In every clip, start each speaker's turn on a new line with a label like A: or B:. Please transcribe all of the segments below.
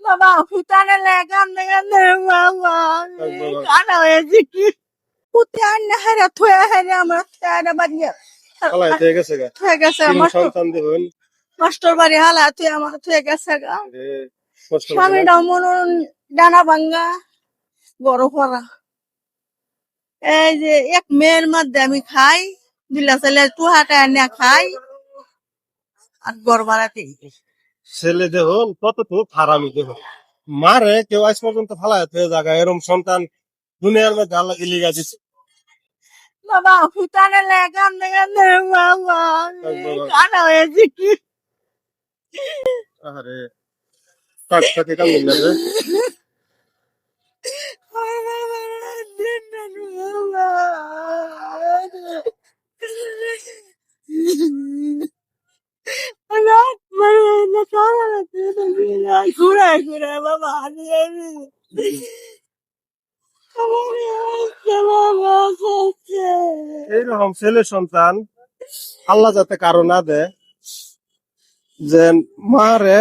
A: বাবা ফুটানে লেগান লেগান বাবা
B: বাবা।
A: কানা হয়েছে কি ফুটান না হেরে থয়ে হেরে আমার তেরে বাড়িয়ে
B: হালাই হয়ে গেছে গা
A: হয়ে গেছে
B: তিন
A: মাস্টার
B: সন্তান দেখুন
A: মাস্টার বাড়ি হালা তুই আমার থয়ে গেছে গা
B: কষ্ট লাগে
A: স্বামী
B: না?
A: মনন ডানা ভাঙ্গা বড় পড়া এই যে এক মেয়ের মধ্যে আমি খাই দিলা ছেলে টুহাটা এনে খাই আর গড় বাড়াতে
B: ছেলে দেখুন কত তো হারামি দেখুন মারে কেউ আজ পর্যন্ত ফালাই হয়ে জায়গা এরকম সন্তান দুনিয়ার মধ্যে আল্লাহ লিগা দিচ্ছে
A: বাবা ফুটানে লেগান লেগান বাবা
B: বাবা।
A: কানা হয়েছে কি
B: আরে কাক কাকে কামিল না রে
A: ঘুরে ঘুরে বাবা
B: এইরকম ছেলে সন্তান আল্লাহ যাতে কারো না দেয় যে মারে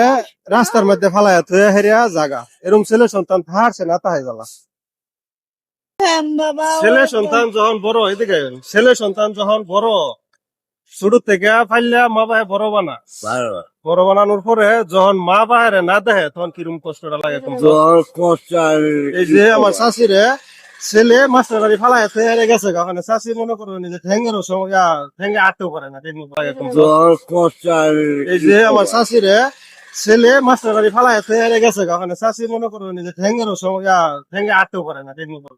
B: রাস্তার মধ্যে ফালাইয়া থুয়ে হেরিয়া জাগা এরকম ছেলে সন্তান থাকছে না তাই জ্বালা
A: বাবা
B: ছেলে সন্তান যখন বড় এদিকে আইন। ছেলে সন্তান যখন বড় ছোট থেকে ফাইলা মা বাহে বড় বানা বড় বানানোর পরে যখন মা বাহেরে না দেখে তখন কিরম কষ্টটা লাগে কম এই যে আমার শাশিরে ছেলে মাস্টার বাড়ি ফালাই হেরে গেছে ওখানে শাশি মনে করো যে ঠেঙ্গেরও সময় ঠেঙ্গে আটতেও পারে না ঠিক মতো লাগে কম এই যে আমার শাশিরে ছেলে মাস্টার বাড়ি ফালাই হেরে গেছে ওখানে শাশি মনে করো যে ঠেঙ্গেরও সময় ঠেঙ্গে আটতেও পারে না ঠিক মতো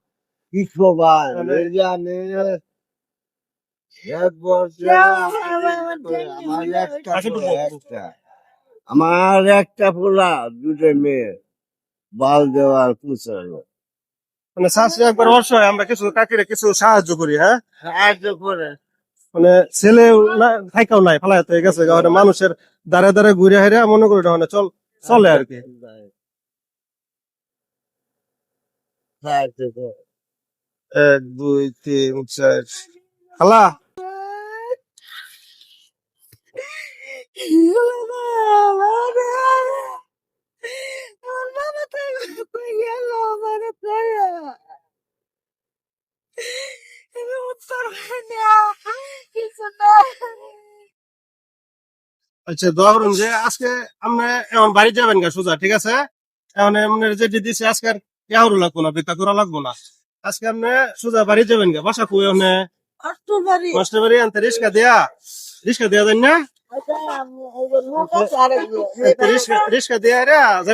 C: আমার একটা পোলা দুটো মেয়ে বাল দেওয়ার পুষালো
B: মানে শাশি একবার অসহায় আমরা কিছু কাকিরে কিছু সাহায্য করি হ্যাঁ
C: সাহায্য করে
B: মানে ছেলে থাইকাও নাই ফালাই হয়ে গেছে ওখানে মানুষের দাঁড়ে দাঁড়ে ঘুরে হেরে মনে করি ওখানে চলে আর কি
C: সাহায্য করে
B: এক দুই তিন চার খালা আচ্ছা ধরুন যে আজকে আপনি এখন বাড়ি যাবেন গা সোজা ঠিক আছে এখন এমনি যে দিছে আজকে আর কেহরু লাগবো না বেকার করা লাগবো না আজকে আপনি সোজা বাড়ি যাবেন গা বাসা কুয়ে ওখানে মাস্টার বাড়ি আনতে রিক্সা দেয়া দেন না রিক্সা দেয়া যাবে